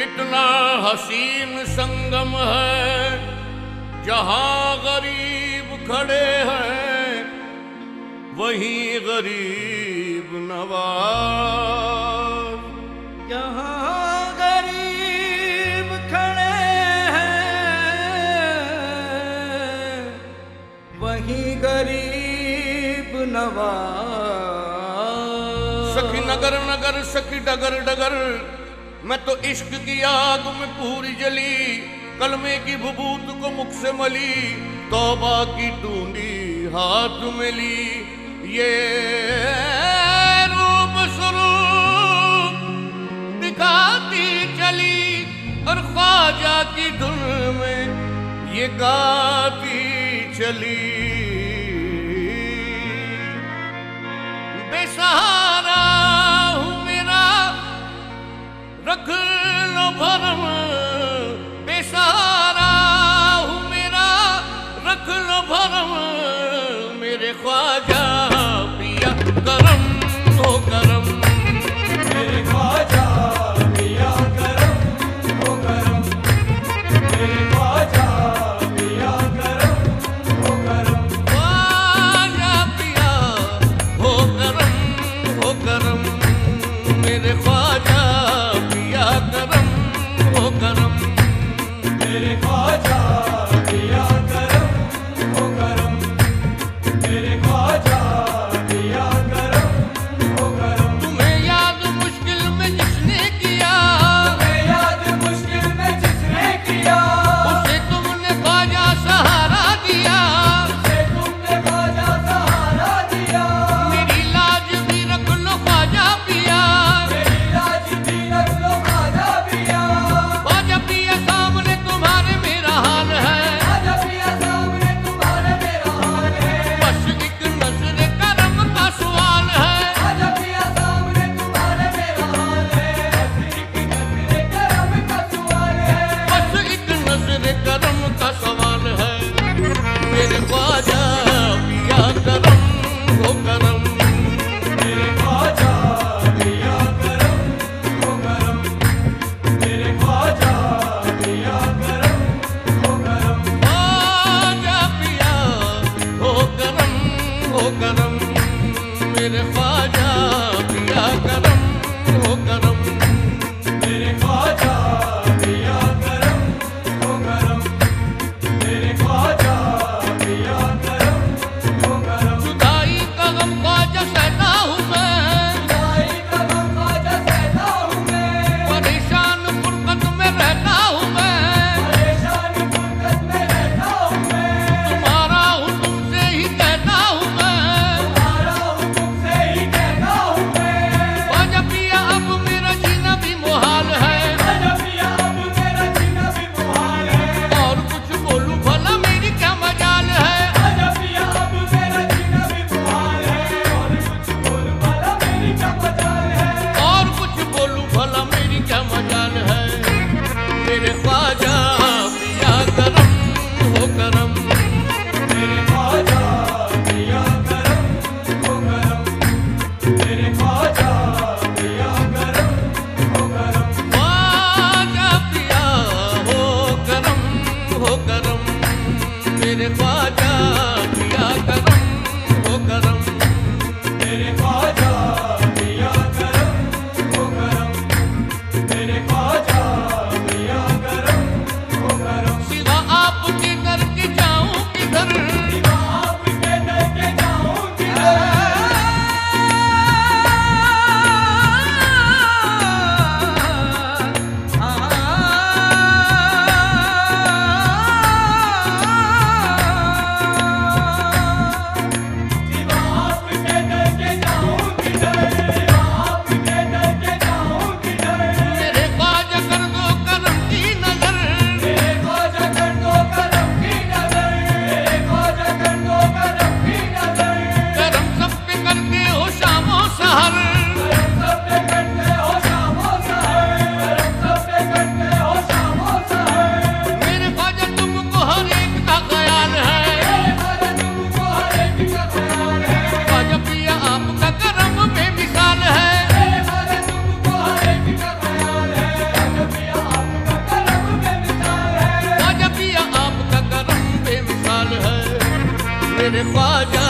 कितना हसीन संगम है, जहां गरीब खड़े हैं वहीं गरीब नवाज। जहां गरीब खड़े हैं वहीं गरीब नवाज। सखी नगर नगर सखी डगर डगर, मैं तो इश्क की आग में पूरी जली, कलमे की भभूत को मुख से मली, तौबा की टूंडी हाथ में ली। ये रूप स्वरूप दिखाती चली और ख्वाजा की धुन में ये गाती चली। बेसहारा हूँ मेरा रख लो भरम, बेसहारा हूँ मेरा रख लो भरम, मेरे ख्वाजा पिया करम हो करम, मेरे ख्वाजा पिया करम हो करम, मेरे ख्वाजा पिया करम हो करम, ख्वाजा पिया हो करम मेरे ख्वाजा पिया करम हो करम, मेरे ख्वाजा पिया करम हो करम, मेरे ख्वाजा पिया करम हो करम। तुम्हें याद मुश्किल में जिसने किया, तुम्हें याद मुश्किल में जिसने किया, उसे तुमने ख्वाजा सहारा दिया, उसे तुमने ख्वाजा सहारा दिया। मेरी लाज भी रख लो ख्वाजा पिया, मेरी लाज भी रख लो ख्वाजा पिया, ख्वाजा पिया सामने तुम्हारे मेरा हाल है, ख्वाजा पिया सामने तुम्हारे मेरा हाल है। बस एक नजर करम का सवाल है, ख्वाजा पिया सामने तुम्हारे मेरा हाल है। बस एक नजर करम का सवाल है। बस एक नजर करम का सवाल है, मेरे ख्वाजा पिया करम हो करम, मेरे ख्वाजा पिया करम हो करम, मेरे ख्वाजा पिया करम हो करम, ख्वाजा पिया हो करम मेरे ख्वाजा पिया करम हो करम, मेरे ख्वाजा पिया करम हो करम, मेरे ख्वाजा पिया करम हो करम। जुदाई का गम ख्वाजा सहता हूँ मैं, जुदाई का गम ख्वाजा सहता हूँ मैं, परेशान फुरकत में रहता हूँ मैं, परेशान फुरकत में रहता हूँ मैं, तुम्हारा हूँ तुमसे ही कहता हूँ मैं, तुम्हारा हूँ तुमसे ही कहता हूँ मैं। ख्वाजा पिया अब मेरा जीना भी मुहाल है, ख्वाजा पिया अब मेरा जीना भी मुहाल है। और कुछ बोलूं भला मेरी क्या मजाल है, ख्वाजा पिया अब मेरा जीना भी मुहाल है। और कुछ बोल भला मेरी क्या मजाल है। और कुछ बोलूं भला मेरी क्या मजाल है, मेरे ख्वाजा पिया करम हो करम, मेरे ख्वाजा पिया करम हो करम, मेरे ख्वाजा पिया करम हो करम, ख्वाजा पिया हो करम मेरे ख्वाजा पिया करम हो करम, मेरे ख्वाजा पिया करम हो करम, मेरे ख्वाजा पिया करम हो करम। सिवा आपके दर के जाऊं किधर, सिवा आपके दर के जाऊं किधर, ख्वाजा